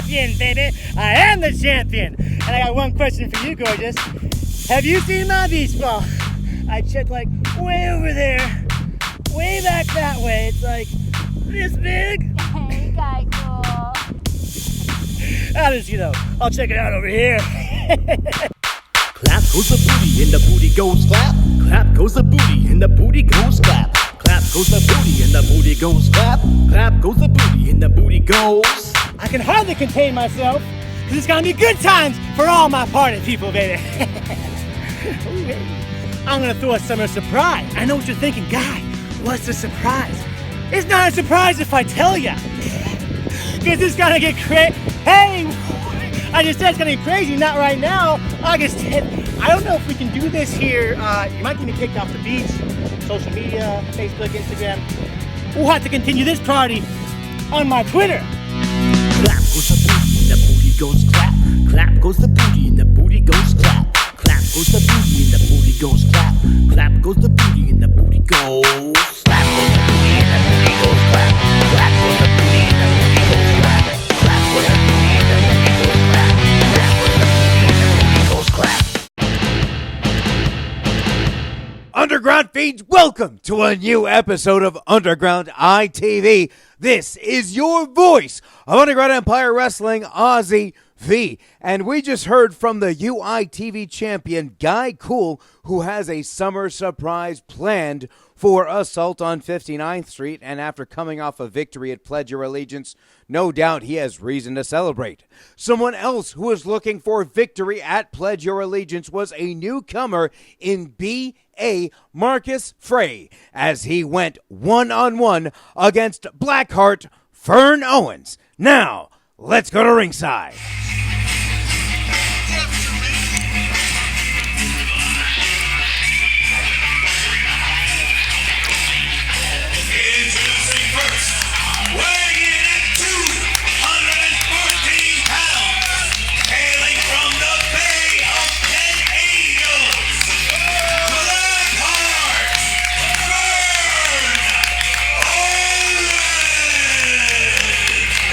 champion, baby. I am the champion. And I got one question for you, gorgeous. Have you seen my beach ball? I checked like way over there, way back that way. It's like this big. Hey, guy, cool. How does you know? I'll check it out over here. Clap goes the booty and the booty goes clap. Clap goes the booty and the booty goes clap. Clap goes the booty and the booty goes clap. Clap goes the booty and the booty goes. I can hardly contain myself, because it's gonna be good times for all my party people, baby. I'm gonna throw a summer surprise. I know what you're thinking, guy. What's the surprise? It's not a surprise if I tell ya. Because it's gonna get crazy. Hey! I just said it's gonna be crazy, not right now. August 10th. I don't know if we can do this here. You might get me kicked off the beach. Social media, Facebook, Instagram. We'll have to continue this party on my Twitter. Clap goes the booty and the booty goes clap. Clap goes the booty and the booty goes clap. Clap goes the booty and the booty goes clap. Clap goes the booty and the booty goes. Clap goes the booty and the booty goes clap. Clap goes the booty and the booty goes clap. Clap goes the booty and the booty goes clap. Clap goes the booty and the booty goes clap. Underground Fiends, welcome to a new episode of Underground ITV. This is your voice of Underground Empire Wrestling, Ozzy V. And we just heard from the UiTV champion, Guy Cool, who has a summer surprise planned for Assault on 59th Street. And after coming off a victory at Pledge Your Allegiance, no doubt he has reason to celebrate. Someone else who was looking for victory at Pledge Your Allegiance was a newcomer in B.A. Marcus Fray, as he went one-on-one against Blackhart Fern Owens. Now, let's go to ringside.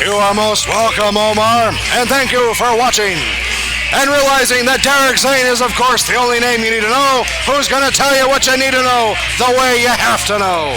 You are most welcome, Omar, and thank you for watching. And realizing that Derek Zane is, of course, the only name you need to know, who's going to tell you what you need to know the way you have to know.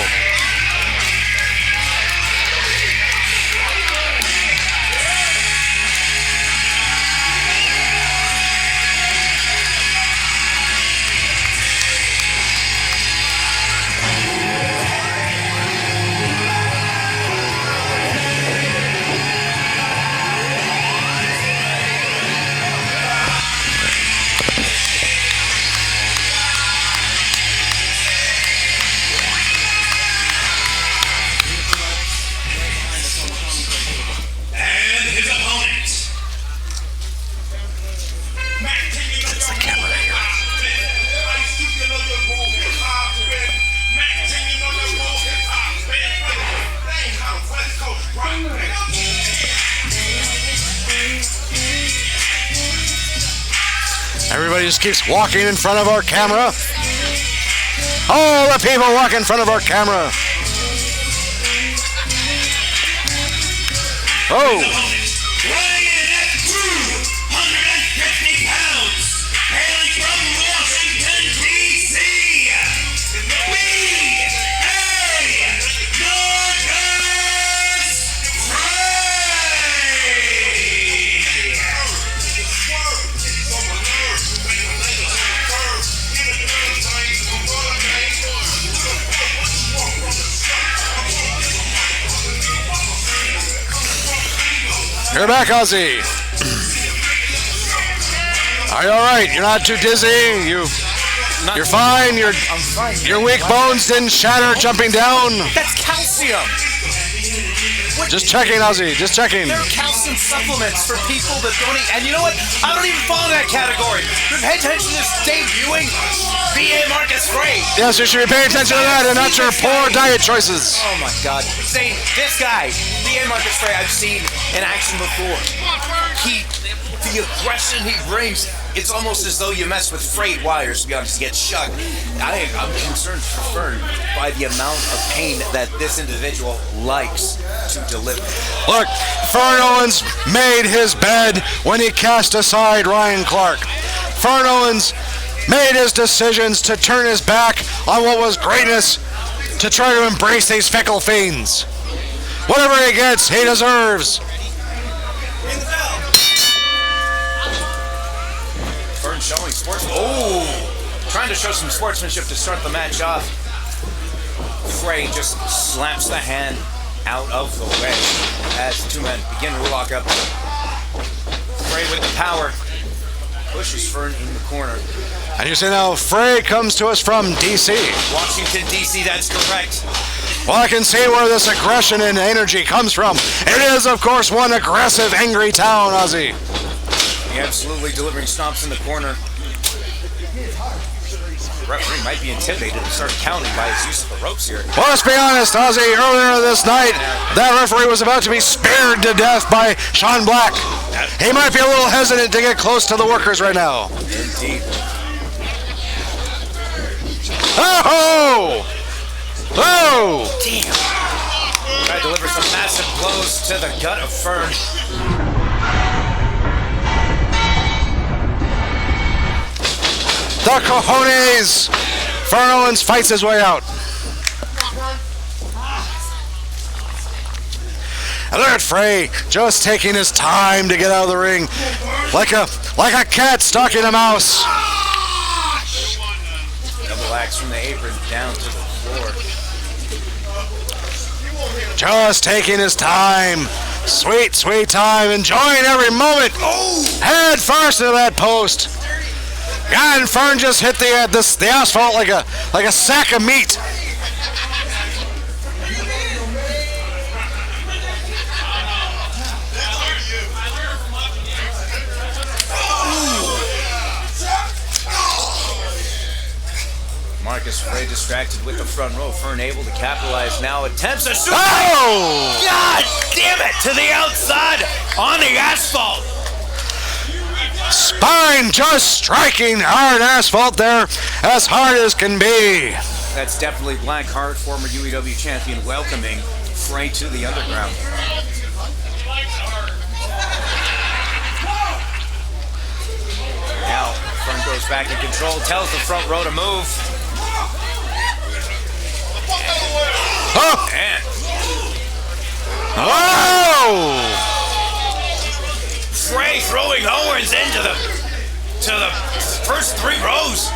Everybody just keeps walking in front of our camera. All the people walk in front of our camera. Oh! You're back, Ozzy. Are you all right? You're not too dizzy? You're fine? I'm fine. Your weak bones didn't shatter jumping down? That's calcium. Just checking, Ozzy. Just checking. There are calcium supplements for people that don't eat. And you know what? I don't even fall in that category. Pay attention to this debuting B.A. Marcus Fray. Yes, you should be paying attention to that and not your poor diet choices. Oh, my God. Say, this guy, B.A. Marcus Fray, I've seen in action before. The aggression he brings, it's almost as though you mess with frayed wires, to be honest, to get shocked. I'm concerned for Fern by the amount of pain that this individual likes to deliver. Look, Fern Owens made his bed when he cast aside Ryan Clark. Fern Owens made his decisions to turn his back on what was greatness to try to embrace these fickle fiends. Whatever he gets, he deserves. Fern showing trying to show some sportsmanship to start the match off. Fray just slaps the hand out of the way as the two men begin to lock up. Fray with the power pushes Fern in the corner. And you see now, Fray comes to us from D.C. Washington, D.C., that's correct. Well, I can see where this aggression and energy comes from. It is, of course, one aggressive, angry town, Ozzy. He absolutely delivering stomps in the corner. The referee might be intimidated to start counting by his use of the ropes here. Well, let's be honest, Ozzy. Earlier this night, that referee was about to be speared to death by Sean Black. He might be a little hesitant to get close to the workers right now. Indeed. Oh! Oh! Damn. Try to deliver some massive blows to the gut of Fern. The cojones! Fern Owens fights his way out. And look at Fray just taking his time to get out of the ring, like a cat stalking a mouse. Double axe from the apron down to the floor. Just taking his time. Sweet, sweet time. Enjoying every moment. Head first into that post. God, and Fern just hit the asphalt like a sack of meat. Marcus Fray distracted with the front row. Fern able to capitalize now. Attempts a super. Oh! God damn it! To the outside on the asphalt. Spine just striking hard asphalt there, as hard as can be. That's definitely Blackhart, former UEW champion, welcoming Fray to the Underground. Now, Fern goes back in control, tells the front row to move. Oh! And Oh! Fray throwing Owens into the first 3 rows.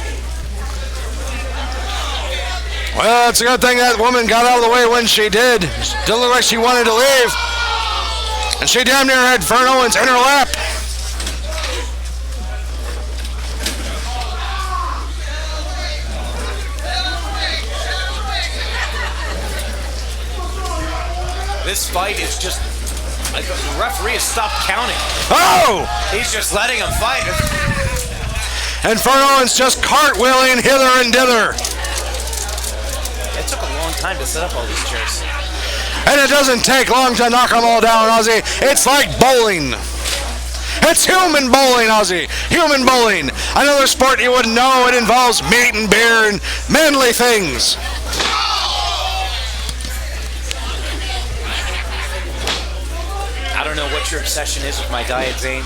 Well, it's a good thing that woman got out of the way when she did. Didn't look like she wanted to leave. And she damn near had Fern Owens in her lap. This fight is just like the referee has stopped counting. Oh! He's just letting him fight. And Fern Owens just cartwheeling hither and dither. It took a long time to set up all these chairs. And it doesn't take long to knock them all down, Ozzy. It's like bowling. It's human bowling, Ozzy. Human bowling. Another sport you wouldn't know. It involves meat and beer and manly things. I don't know what your obsession is with my diet, Zane.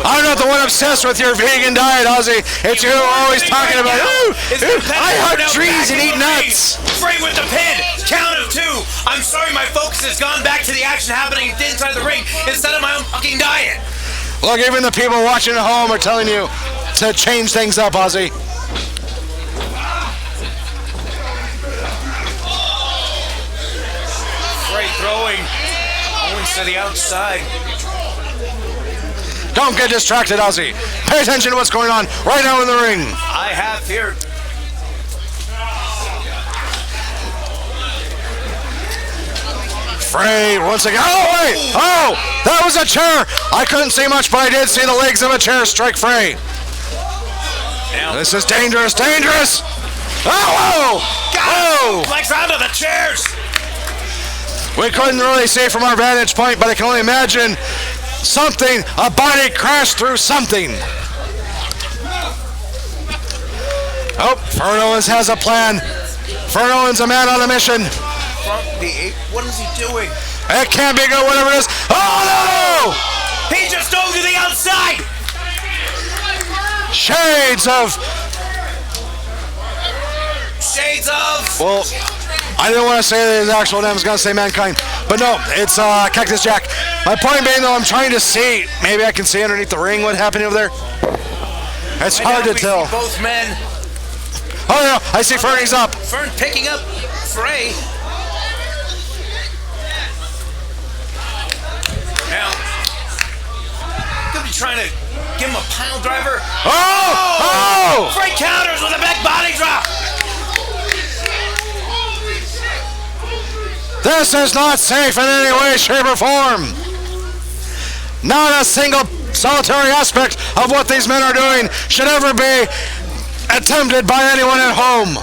I'm not the one obsessed with your vegan diet, Ozzy. It's you always talking about, I hug trees and eat nuts. Fray with the pin. Count of 2. I'm sorry, my focus has gone back to the action happening inside the ring instead of my own fucking diet. Look, even the people watching at home are telling you to change things up, Ozzy. Fray throwing Owens to the outside. Don't get distracted, Ozzy. Pay attention to what's going on right now in the ring. I have here. Fray once again. Oh, wait! Oh, that was a chair. I couldn't see much, but I did see the legs of a chair strike Fray. Now, This is dangerous, dangerous. Oh, oh! legs out of the chairs. We couldn't really see from our vantage point, but I can only imagine something, a body crashed through something. Oh, Fern Owens has a plan. Fern Owens, a man on a mission. From the eight, what is he doing? It can't be good, whatever it is. Oh no! He just dove to the outside! Shades of. Well, I didn't want to say his actual name. I was going to say Mankind. But no, it's Cactus Jack. My point being, though, I'm trying to see. Maybe I can see underneath the ring what happened over there. It's hard to tell. Both men. Oh, yeah, I see Fernie's up. Fern picking up Fray. Now, could be trying to give him a pile driver. Oh! Fray counters with a back body drop. This is not safe in any way, shape, or form. Not a single solitary aspect of what these men are doing should ever be attempted by anyone at home.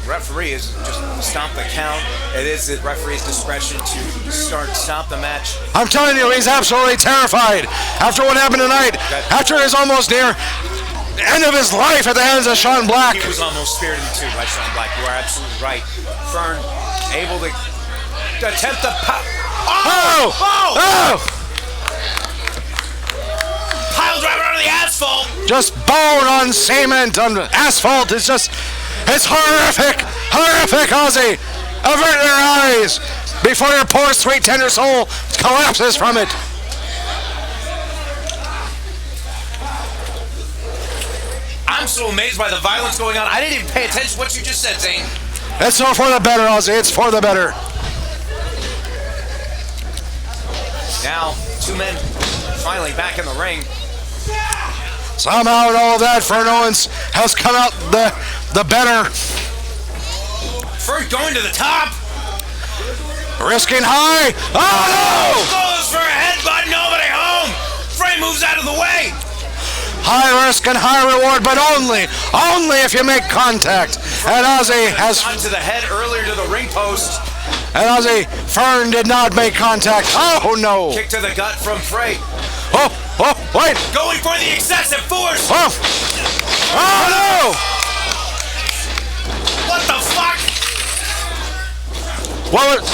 Referee is just stop the count. It is the referee's discretion to stop the match. I'm telling you, he's absolutely terrified after what happened tonight. After his almost near end of his life at the hands of Sean Black. He was almost speared in two by Sean Black. You are absolutely right. Fern able to attempt the pile driver on the asphalt. Just bone on cement on asphalt. It's horrific. Horrific, Ozzy. Avert your eyes before your poor, sweet, tender soul collapses from it. I'm so amazed by the violence going on. I didn't even pay attention to what you just said, Zane. It's all for the better, Ozzy. It's for the better. Now, two men finally back in the ring. Somehow in all of that, Fern Owens has come out the better. Fern going to the top. Risking high. Oh no! Goes for a headbutt, nobody home. Fray moves out of the way. High risk and high reward, but only if you make contact. And Ozzy has to the head earlier to the ring post. And Ozzy, Fern did not make contact. Oh no! Kick to the gut from Fray. Oh, wait! Going for the excessive force. Oh no! What the fuck? What?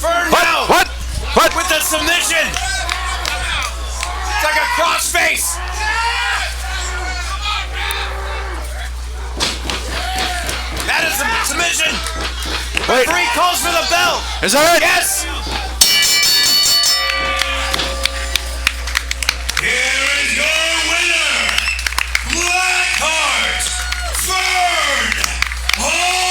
Fern now. What? With the submission. It's like a crossface. That is the submission. Wait. Referee calls for the bell. Is that it? Yes. Here is your winner, Blackhart Fern Owens.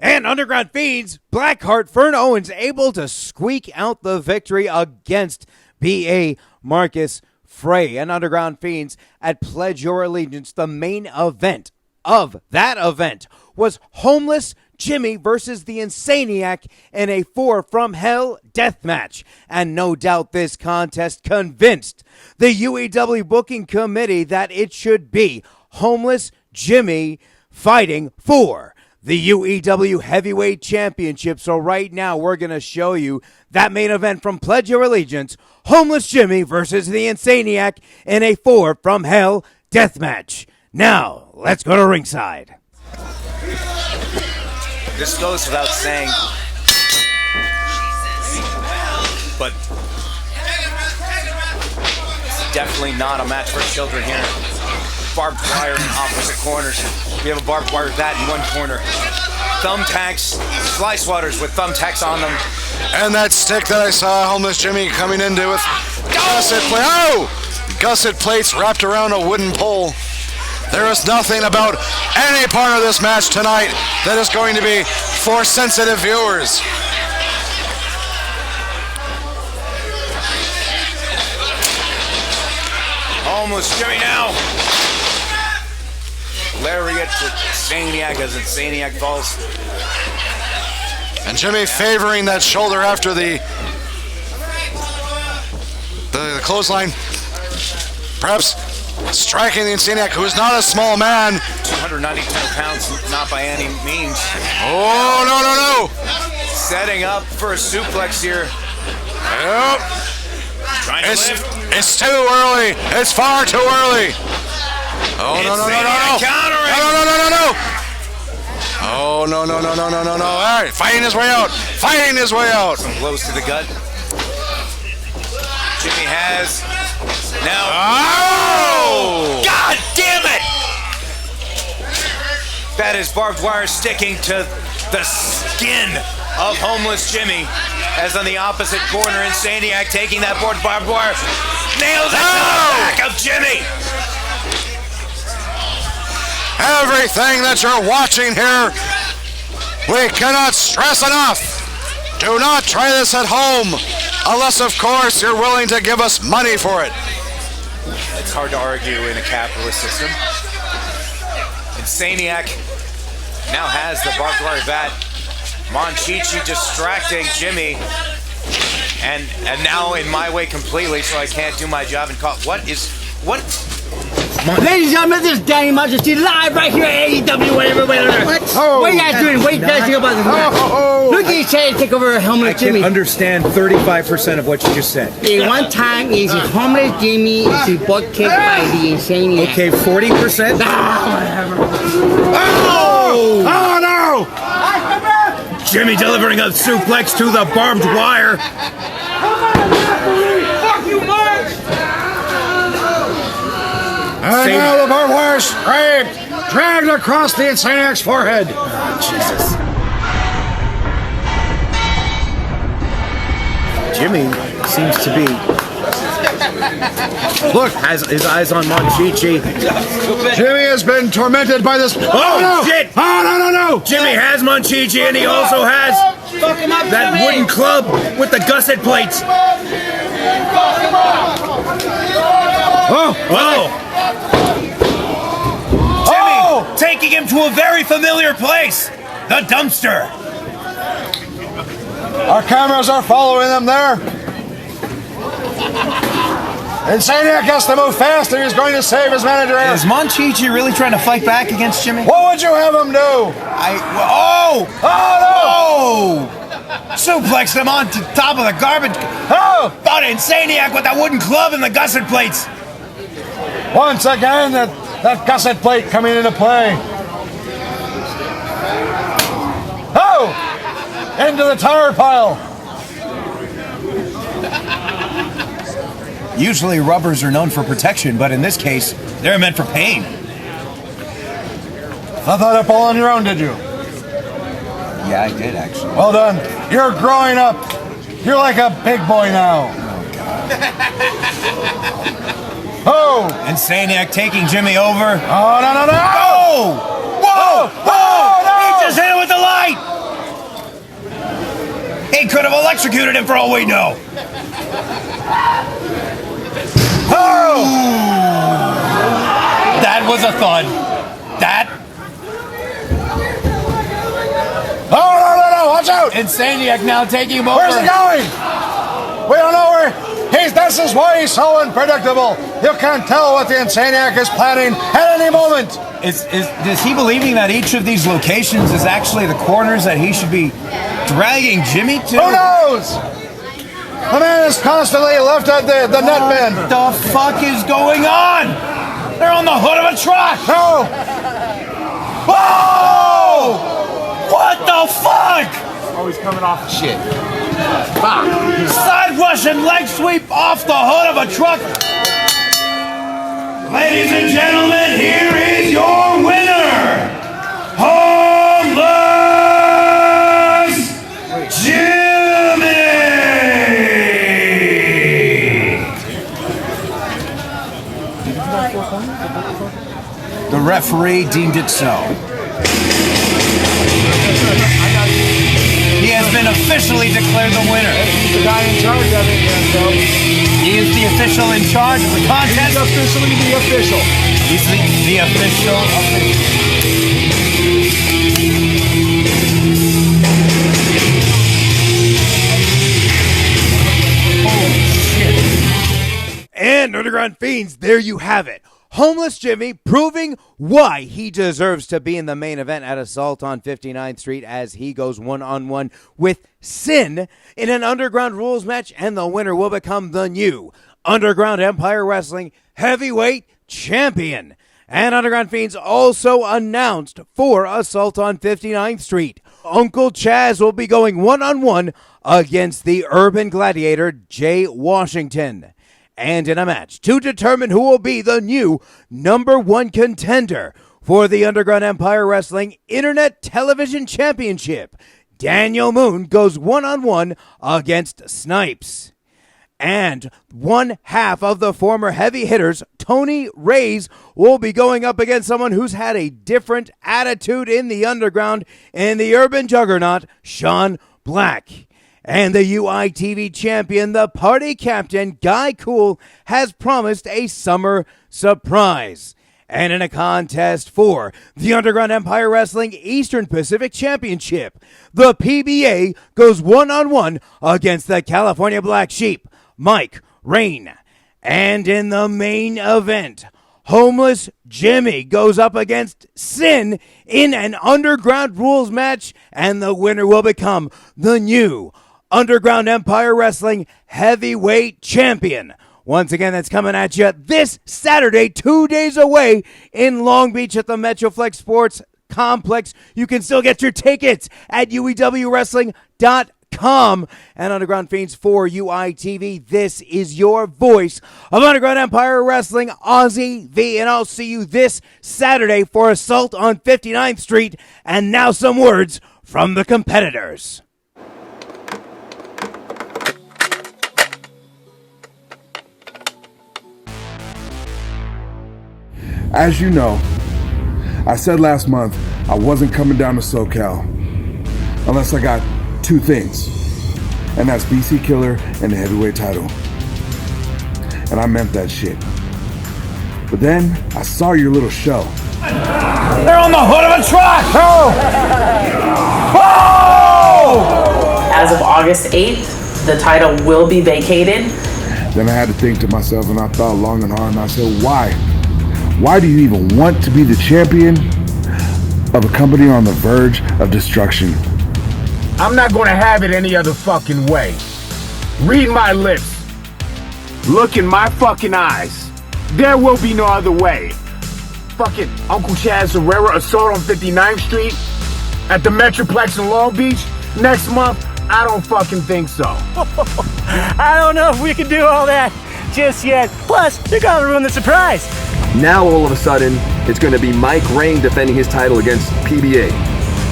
And Underground Fiends, Blackhart Fern Owens able to squeak out the victory against B.A. Marcus Fray. And Underground Fiends at Pledge Your Allegiance. The main event of that event was Homeless Jimmy versus the Insaniac in a Four From Hell Deathmatch. And no doubt this contest convinced the UEW booking committee that it should be Homeless Jimmy fighting for the UEW Heavyweight Championship. So right now we're going to show you that main event from Pledge Your Allegiance. Homeless Jimmy versus the Insaniac in a Four From Hell Deathmatch. Now, let's go to ringside. This goes without saying, but it's definitely not a match for children here. Barbed wire in opposite corners. We have a barbed wire bat in one corner. Thumbtacks, fly swatters with thumbtacks on them. And that stick that I saw Homeless Jimmy coming into with gusset plates wrapped around a wooden pole. There is nothing about any part of this match tonight that is going to be for sensitive viewers. Homeless Jimmy now. Lariat to Insaniac as Insaniac falls. And Jimmy favoring that shoulder after the clothesline. Perhaps striking the Insaniac, who is not a small man. 292 pounds, not by any means. Oh, no. Setting up for a suplex here. Yep. Trying to lift. It's too early. It's far too early. Oh, no. Countering. No. Oh, no. All right, fighting his way out. Some blows to the gut. Jimmy has now. Oh! God damn it! That is barbed wire sticking to the skin of homeless Jimmy. As on the opposite corner, Insaniac taking that barbed wire, nails it to the back of Jimmy. Everything that you're watching here, we cannot stress enough. Do not try this at home, unless, of course, you're willing to give us money for it. It's hard to argue in a capitalist system. Insaniac now has the barbed wire bat. Monchichi distracting Jimmy. And now in my way completely, so I can't do my job and call. What? Ladies and gentlemen, this is Danny Majesty live right here at AEW, whatever. What are you guys doing? What do you guys think about this match? Look at each other take over homeless Jimmy. I can understand 35% of what you just said. One time is homeless Jimmy is butt kicked by the Insaniac. Okay, 40%? Whatever. Oh no! Jimmy delivering a suplex to the barbed wire. Fuck you, Mark! And now the barbed wire scraped, dragged across the Insaniac's forehead. Jesus. Jimmy seems to be. Look, has his eyes on Monchichi. Jimmy has been tormented by this. Oh, no! Shit! Oh, no! Jimmy has Monchichi, and he also has that wooden club with the gusset plates. Oh! Jimmy taking him to a very familiar place, the dumpster. Our cameras are following them there. Insaniac has to move fast or he's going to save his manager. Is Monchichi really trying to fight back against Jimmy? What would you have him do? Oh, suplex him on top of the garbage. Oh! Thought Insaniac with that wooden club and the gusset plates. Once again, that gusset plate coming into play. Oh! Into the tire pile. Usually rubbers are known for protection, but in this case, they're meant for pain. Thought that up all on your own, did you? Yeah, I did actually. Well done. You're growing up. You're like a big boy now. Oh! Insaniac taking Jimmy over. Oh, no! Oh! Whoa! Oh, no! He just hit him with the light! He could have electrocuted him for all we know. Oh! That was a thud. Oh, no! Watch out! Insaniac now taking him over. Where's he going? We don't know where. This is why he's so unpredictable. You can't tell what the Insaniac is planning at any moment. Is he believing that each of these locations is actually the corners that he should be dragging Jimmy to? Who knows? The man is constantly left at the net man. What the fuck is going on? They're on the hood of a truck. No! Whoa! What the fuck? Oh, he's coming off the shit. Side Russian leg sweep off the hood of a truck. Ladies and gentlemen, here is your winner, Homeless Jimmy. The referee deemed it so. He has been officially declared the winner. He's the guy in charge of it, so. He is the official in charge of the contest. He's officially the official. He's the official. And Underground Fiends, there you have it. Homeless Jimmy proving why he deserves to be in the main event at Assault on 59th Street as he goes one-on-one with Sin in an Underground Rules match, and the winner will become the new Underground Empire Wrestling Heavyweight Champion. And Underground Fiends also announced for Assault on 59th Street. Uncle Chaz will be going one-on-one against the Urban Gladiator, Jay Washington. And in a match to determine who will be the new #1 contender for the Underground Empire Wrestling Internet Television Championship, Daniel Moon goes one-on-one against Snipes. And one half of the former heavy hitters, Tony Reyes, will be going up against someone who's had a different attitude in the underground in the urban juggernaut, Sean Black. And the UiTV champion, the party captain, Guy Cool, has promised a summer surprise. And in a contest for the Underground Empire Wrestling Eastern Pacific Championship, the PBA goes one-on-one against the California Black Sheep, Mike Rain. And in the main event, Homeless Jimmy goes up against Sin in an Underground Rules match, and the winner will become the new Underground Empire Wrestling Heavyweight Champion. Once again, that's coming at you this Saturday, 2 days away in Long Beach at the Metroflex Sports Complex. You can still get your tickets at uewrestling.com. And Underground Fiends for UiTV, this is your voice of Underground Empire Wrestling, Ozzy V. And I'll see you this Saturday for Assault on 59th Street. And now some words from the competitors. As you know, I said last month I wasn't coming down to SoCal unless I got two things, and that's BC Killer and the heavyweight title. And I meant that shit. But then I saw your little show. They're on the hood of a truck! Oh! Oh! As of August 8th, the title will be vacated. Then I had to think to myself, and I thought long and hard, and I said, why? Why do you even want to be the champion of a company on the verge of destruction? I'm not gonna have it any other fucking way. Read my lips. Look in my fucking eyes. There will be no other way. Fucking Uncle Chaz Herrera Assault on 59th Street at the Metroplex in Long Beach next month? I don't fucking think so. I don't know if we can do all that just yet. Plus, they're gonna ruin the surprise. Now all of a sudden, it's going to be Mike Rain defending his title against PBA.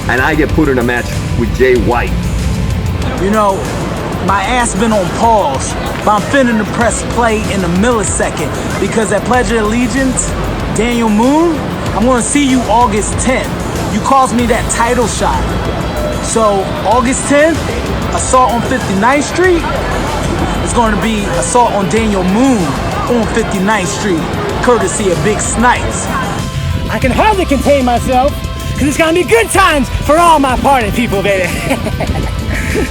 And I get put in a match with Jay White. You know, my ass been on pause, but I'm finna to press play in a millisecond because at Pledge of Allegiance, Daniel Moon, I'm gonna see you August 10th. You caused me that title shot. So August 10th, Assault on 59th Street is gonna be Assault on Daniel Moon on 59th Street. Courtesy of Big Snipes. I can hardly contain myself, because it's going to be good times for all my party people, baby.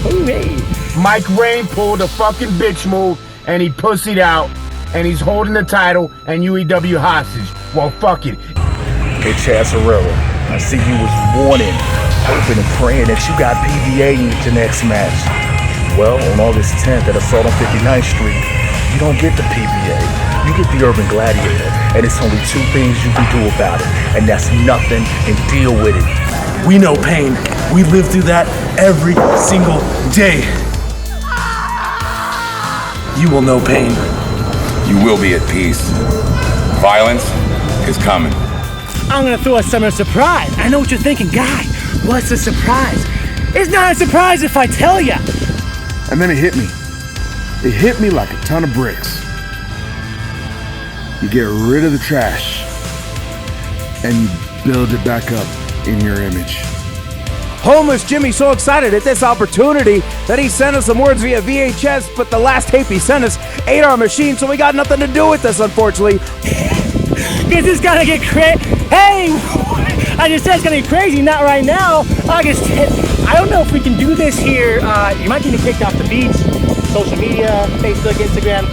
Ooh, hey. Mike Rain pulled a fucking bitch move, and he pussied out, and he's holding the title and UEW hostage. Well, fuck it. Hey, Chaz Herrera, I see you was warning, hoping and praying that you got PBA in your next match. Well, on August 10th at Assault on 59th Street, you don't get the PBA. You get the Urban Gladiator, and it's only two things you can do about it, and that's nothing, and deal with it. We know pain. We live through that every single day. You will know pain. You will be at peace. Violence is coming. I'm gonna throw a summer surprise. I know what you're thinking, Guy. What's a surprise? It's not a surprise if I tell ya. And then it hit me. It hit me like a ton of bricks. You get rid of the trash, and you build it back up in your image. Homeless Jimmy so excited at this opportunity that he sent us some words via VHS, but the last tape he sent us ate our machine, so we got nothing to do with this, unfortunately. Because it's gonna get crazy. Hey! I just said it's gonna be crazy, not right now. August 10th. I don't know if we can do this here. You might get me kicked off the beach. Social media, Facebook, Instagram.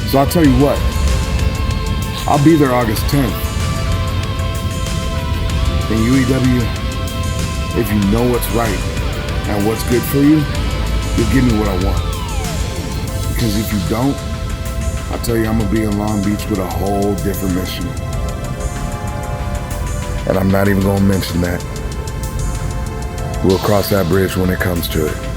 So I'll tell you what. I'll be there August 10th. In UEW, if you know what's right and what's good for you, you'll give me what I want. Because if you don't, I'll tell you I'm gonna be in Long Beach with a whole different mission. And I'm not even gonna mention that. We'll cross that bridge when it comes to it.